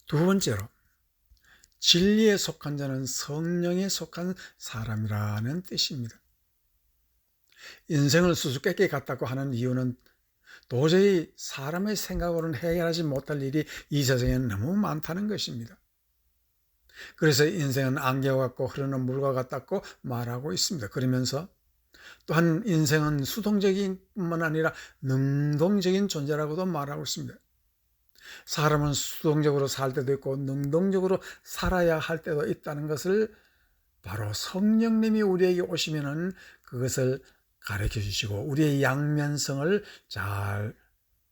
두 번째로, 진리에 속한 자는 성령에 속한 사람이라는 뜻입니다. 인생을 수수께끼 같다고 하는 이유는 도저히 사람의 생각으로는 해결하지 못할 일이 이 세상에는 너무 많다는 것입니다. 그래서 인생은 안개와 같고 흐르는 물과 같다고 말하고 있습니다. 그러면서 또한 인생은 수동적인 뿐만 아니라 능동적인 존재라고도 말하고 있습니다. 사람은 수동적으로 살 때도 있고 능동적으로 살아야 할 때도 있다는 것을 바로 성령님이 우리에게 오시면은 그것을 가르쳐 주시고 우리의 양면성을 잘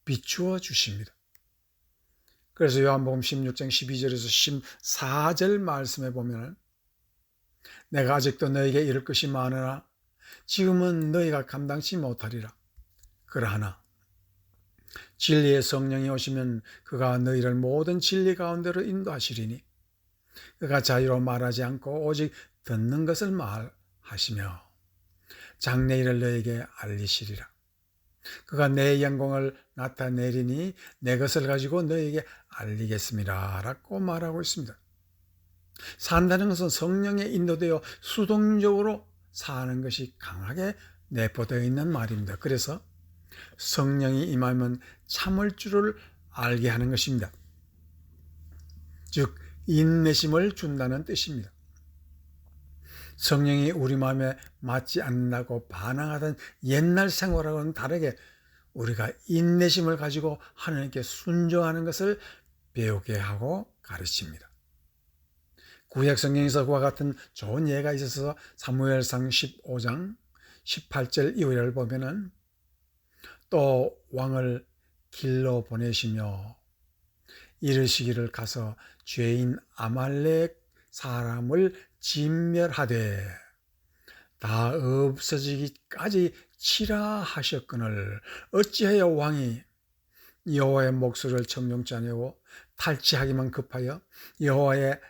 비추어 주십니다. 그래서 요한복음 16장 12절에서 14절 말씀에 보면 내가 아직도 너에게 이를 것이 많으나 지금은 너희가 감당치 못하리라. 그러하나 진리의 성령이 오시면 그가 너희를 모든 진리 가운데로 인도하시리니 그가 자유로 말하지 않고 오직 듣는 것을 말하시며 장래일을 너에게 알리시리라. 그가 내 영광을 나타내리니 내 것을 가지고 너에게 알리겠습니다 라고 말하고 있습니다. 산다는 것은 성령에 인도되어 수동적으로 사는 것이 강하게 내포되어 있는 말입니다. 그래서 성령이 임하면 참을 줄을 알게 하는 것입니다. 즉 인내심을 준다는 뜻입니다. 성령이 우리 마음에 맞지 않는다고 반항하던 옛날 생활하고는 다르게 우리가 인내심을 가지고 하나님께 순종하는 것을 배우게 하고 가르칩니다. 구약 성경에서 그와 같은 좋은 예가 있어서 사무엘상 15장 18절 이후를 보면은 또 왕을 길로 보내시며 이르시기를 가서 죄인 아말렉 사람을 진멸하되 다 없어지기까지 치라 하셨거늘 어찌하여 왕이 여호와의 목소리를 청종치 아니하고 탈취하기만 급하여 여호와의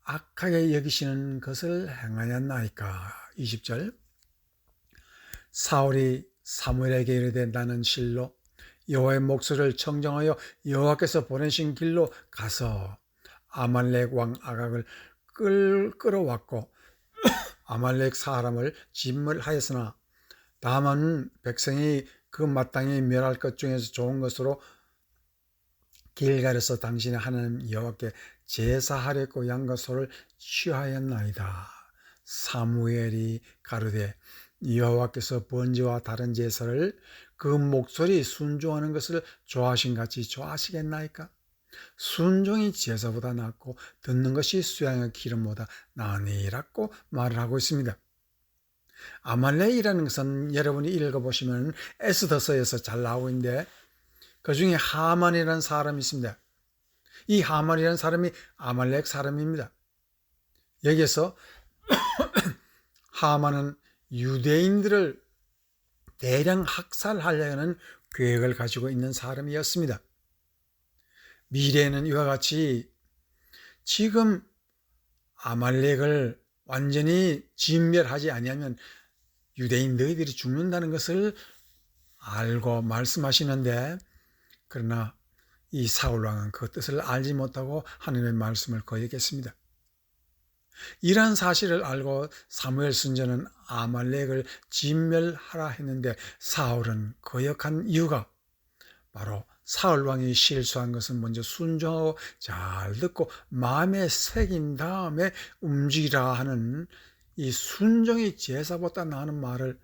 악하게 여기시는 것을 행하였나이까. 20절 사울이 사무엘에게 이르되 나는 실로 여호와의 목소리를 청정하여 여호와께서 보내신 길로 가서 아말렉 왕 아각을 끌어왔고 아말렉 사람을 진멸하였으나 다만 백성이 그 마땅히 멸할 것 중에서 좋은 것으로 길갈에서 당신의 하나님 여호와께 제사하려고 양과 소를 취하였나이다. 사무엘이 가로되 여호와께서 번제와 다른 제사를 그 목소리 순종하는 것을 좋아하신 같이 좋아하시겠나이까? 순종이 제사보다 낫고 듣는 것이 수양의 기름보다 나으니라고 말을 하고 있습니다. 아말렉이라는 것은 여러분이 읽어보시면 에스더서에서 잘 나오고 있는데 그 중에 하만이라는 사람이 있습니다. 이 하만이라는 사람이 아말렉 사람입니다. 여기에서 하만은 유대인들을 대량 학살하려는 계획을 가지고 있는 사람이었습니다. 미래에는 이와 같이 지금 아말렉을 완전히 진멸하지 아니하면 유대인 너희들이 죽는다는 것을 알고 말씀하시는데 그러나 이 사울왕은 그 뜻을 알지 못하고 하나님의 말씀을 거역했습니다. 이러한 사실을 알고 사무엘 선지자는 아말렉을 진멸하라 했는데 사울은 거역한 이유가 바로 사울왕이 실수한 것은 먼저 순종하고 잘 듣고 마음에 새긴 다음에 움직이라 하는 이 순종이 제사보다 나은 말을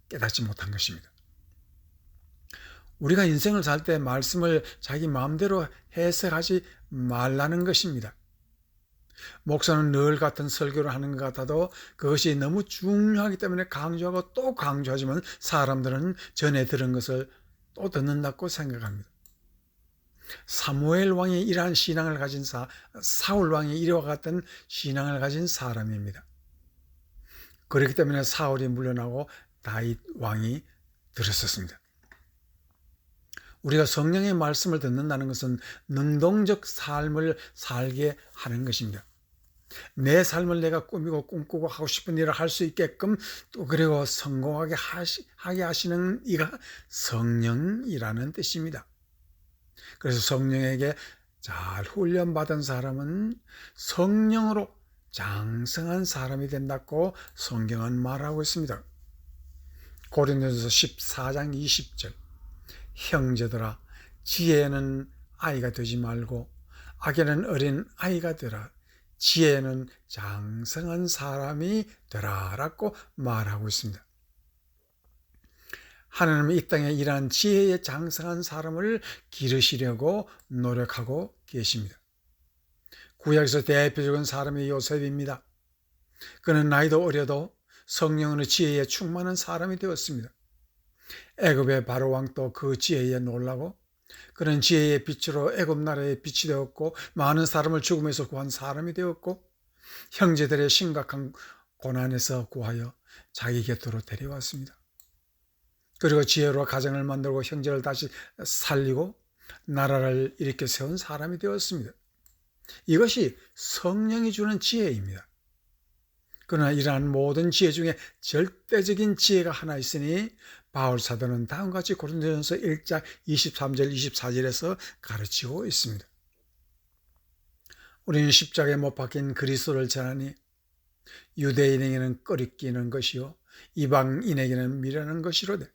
깨닫지 못한 것입니다. 우리가 인생을 살 때 말씀을 자기 마음대로 해석하지 말라는 것입니다. 목사는 늘 같은 설교를 하는 것 같아도 그것이 너무 중요하기 때문에 강조하고 또 강조하지만 사람들은 전에 들은 것을 또 듣는다고 생각합니다. 사무엘 왕이 이러한 신앙을 가진 사울 왕이 이와 같은 신앙을 가진 사람입니다. 그렇기 때문에 사울이 물러나고 다윗 왕이 들었었습니다. 우리가 성령의 말씀을 듣는다는 것은 능동적 삶을 살게 하는 것입니다. 내 삶을 내가 꾸미고 꿈꾸고 하고 싶은 일을 할 수 있게끔 또 그리고 성공하게 하게 하시는 이가 성령이라는 뜻입니다. 그래서 성령에게 잘 훈련받은 사람은 성령으로 장성한 사람이 된다고 성경은 말하고 있습니다. 고린도전서 14장 20절 형제들아 지혜는 아이가 되지 말고 악에는 어린 아이가 되라. 지혜는 장성한 사람이 되라 라고 말하고 있습니다. 하나님은 이 땅에 이러한 지혜에 장성한 사람을 기르시려고 노력하고 계십니다. 구약에서 대표적인 사람이 요셉입니다. 그는 나이도 어려도 성령의 지혜에 충만한 사람이 되었습니다. 애굽의 바로 왕도 그 지혜에 놀라고 그는 지혜의 빛으로 애굽 나라의 빛이 되었고 많은 사람을 죽음에서 구한 사람이 되었고 형제들의 심각한 고난에서 구하여 자기 곁으로 데려왔습니다. 그리고 지혜로 가정을 만들고 형제를 다시 살리고 나라를 일으켜 세운 사람이 되었습니다. 이것이 성령이 주는 지혜입니다. 그러나 이러한 모든 지혜 중에 절대적인 지혜가 하나 있으니 바울 사도는 다음과 같이 고린도전서 1장 23절 24절에서 가르치고 있습니다. 우리는 십자가에 못 박힌 그리스도를 전하니 유대인에게는 꺼리끼는 것이요 이방인에게는 미련한 것이로되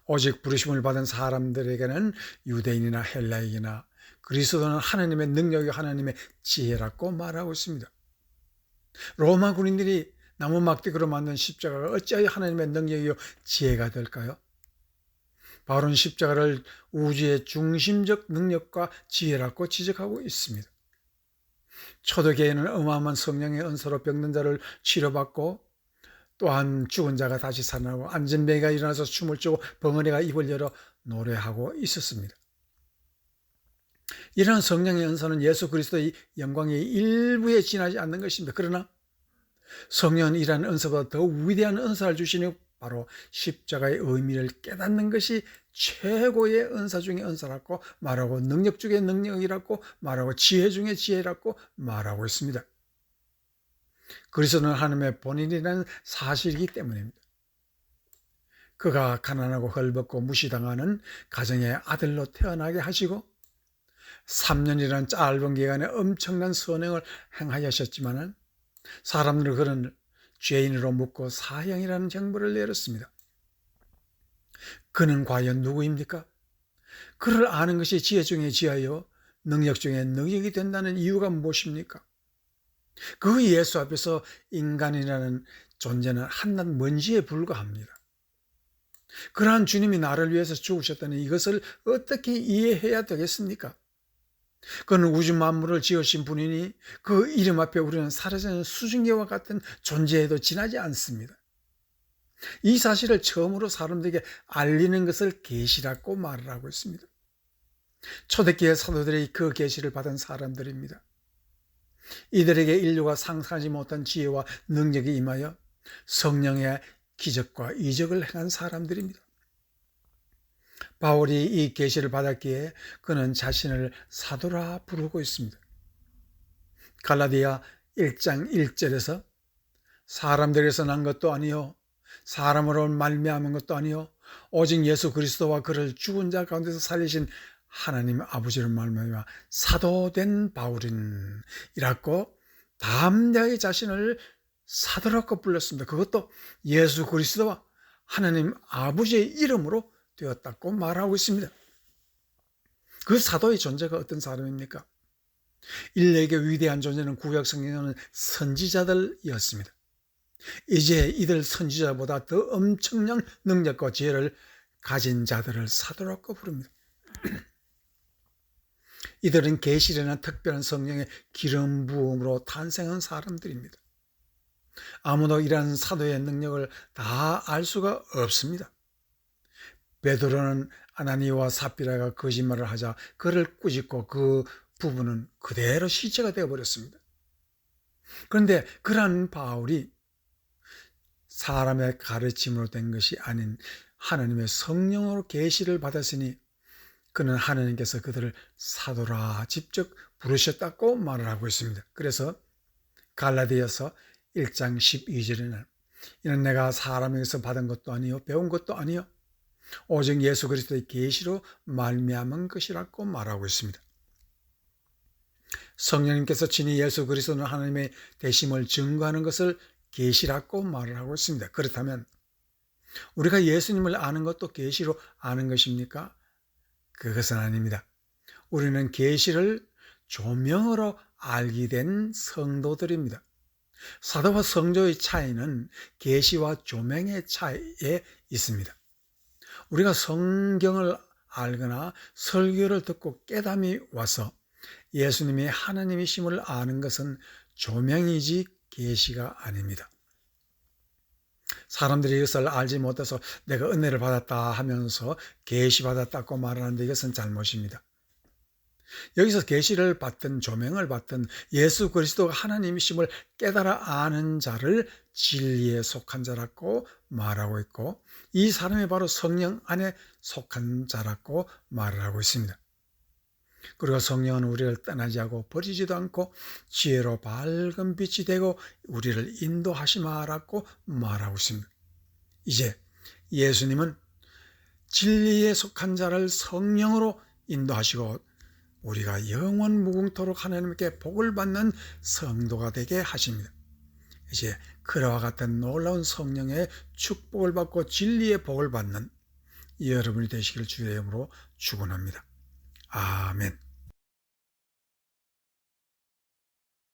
오직 부르심을 받은 사람들에게는 유대인이나 헬라인이나 그리스도는 하나님의 능력이 하나님의 지혜라고 말하고 있습니다. 로마 군인들이 나무 막대기로 만든 십자가가 어찌하여 하나님의 능력이요 지혜가 될까요? 바울은 십자가를 우주의 중심적 능력과 지혜라고 지적하고 있습니다. 초대교회는 어마어마한 성령의 은사로 병든 자를 치료받고 또한 죽은 자가 다시 살아나고 안전뱅이가 일어나서 춤을 추고 벙어리가 입을 열어 노래하고 있었습니다. 이런 성령의 은사는 예수 그리스도의 영광의 일부에 지나지 않는 것입니다. 그러나 성령은 이러한 은사보다 더 위대한 은사를 주시니 바로 십자가의 의미를 깨닫는 것이 최고의 은사 중의 은사라고 말하고 능력 중의 능력이라고 말하고 지혜 중의 지혜라고 말하고 있습니다. 그리스도는 하나님의 본인이라는 사실이기 때문입니다. 그가 가난하고 헐벗고 무시당하는 가정의 아들로 태어나게 하시고 3년이라는 짧은 기간에 엄청난 선행을 행하셨지만 사람들은 그는 죄인으로 묻고 사형이라는 형벌을 내렸습니다. 그는 과연 누구입니까? 그를 아는 것이 지혜 중에 지혜요 능력 중에 능력이 된다는 이유가 무엇입니까? 그 예수 앞에서 인간이라는 존재는 한낱 먼지에 불과합니다. 그러한 주님이 나를 위해서 죽으셨다는 이것을 어떻게 이해해야 되겠습니까? 그는 우주 만물을 지으신 분이니 그 이름 앞에 우리는 사라지는 수증기와 같은 존재에도 지나지 않습니다. 이 사실을 처음으로 사람들에게 알리는 것을 계시라고 말을 하고 있습니다. 초대교회 사도들이 그 계시를 받은 사람들입니다. 이들에게 인류가 상상하지 못한 지혜와 능력이 임하여 성령의 기적과 이적을 행한 사람들입니다. 바울이 이 계시를 받았기에 그는 자신을 사도라 부르고 있습니다. 갈라디아 1장 1절에서 사람들에서 난 것도 아니요 사람으로 말미암은 것도 아니요 오직 예수 그리스도와 그를 죽은 자 가운데서 살리신 하나님 아버지를 말미암아 사도된 바울이라고 담대하게 자신을 사도라고 불렀습니다. 그것도 예수 그리스도와 하나님 아버지의 이름으로 되었다고 말하고 있습니다. 그 사도의 존재가 어떤 사람입니까? 인류에게 위대한 존재는 구약 성경에는 선지자들이었습니다. 이제 이들 선지자보다 더 엄청난 능력과 지혜를 가진 자들을 사도라고 부릅니다. 이들은 계시라는 특별한 성령의 기름 부음으로 탄생한 사람들입니다. 아무도 이러한 사도의 능력을 다 알 수가 없습니다. 베드로는 아나니와 삽비라가 거짓말을 하자 그를 꾸짖고 그 부부는 그대로 시체가 되어버렸습니다. 그런데 그러한 바울이 사람의 가르침으로 된 것이 아닌 하나님의 성령으로 계시를 받았으니 그는 하나님께서 그들을 사도라 직접 부르셨다고 말을 하고 있습니다. 그래서 갈라디아서 1장 12절에는 이는 내가 사람에게서 받은 것도 아니요 배운 것도 아니요 오직 예수 그리스도의 계시로 말미암은 것이라고 말하고 있습니다. 성령님께서 친히 예수 그리스도는 하나님의 되심을 증거하는 것을 계시라고 말을 하고 있습니다. 그렇다면 우리가 예수님을 아는 것도 계시로 아는 것입니까? 그것은 아닙니다. 우리는 계시를 조명으로 알게 된 성도들입니다. 사도와 성도의 차이는 계시와 조명의 차이에 있습니다. 우리가 성경을 알거나 설교를 듣고 깨달음이 와서 예수님이 하나님이심을 아는 것은 조명이지 계시가 아닙니다. 사람들이 이것을 알지 못해서 내가 은혜를 받았다 하면서 계시받았다고 말하는데 이것은 잘못입니다. 여기서 계시를 받든 조명을 받든 예수 그리스도가 하나님이심을 깨달아 아는 자를 진리에 속한 자라고 말하고 있고, 이 사람이 바로 성령 안에 속한 자라고 말을 하고 있습니다. 그리고 성령은 우리를 떠나지 않고 버리지도 않고 지혜로 밝은 빛이 되고 우리를 인도하시마라고 말하고 있습니다. 이제 예수님은 진리에 속한 자를 성령으로 인도하시고 우리가 영원 무궁토록 하나님께 복을 받는 성도가 되게 하십니다. 이제 그와 같은 놀라운 성령의 축복을 받고 진리의 복을 받는 여러분이 되시길 주의 이름으로 축원합니다. 아멘.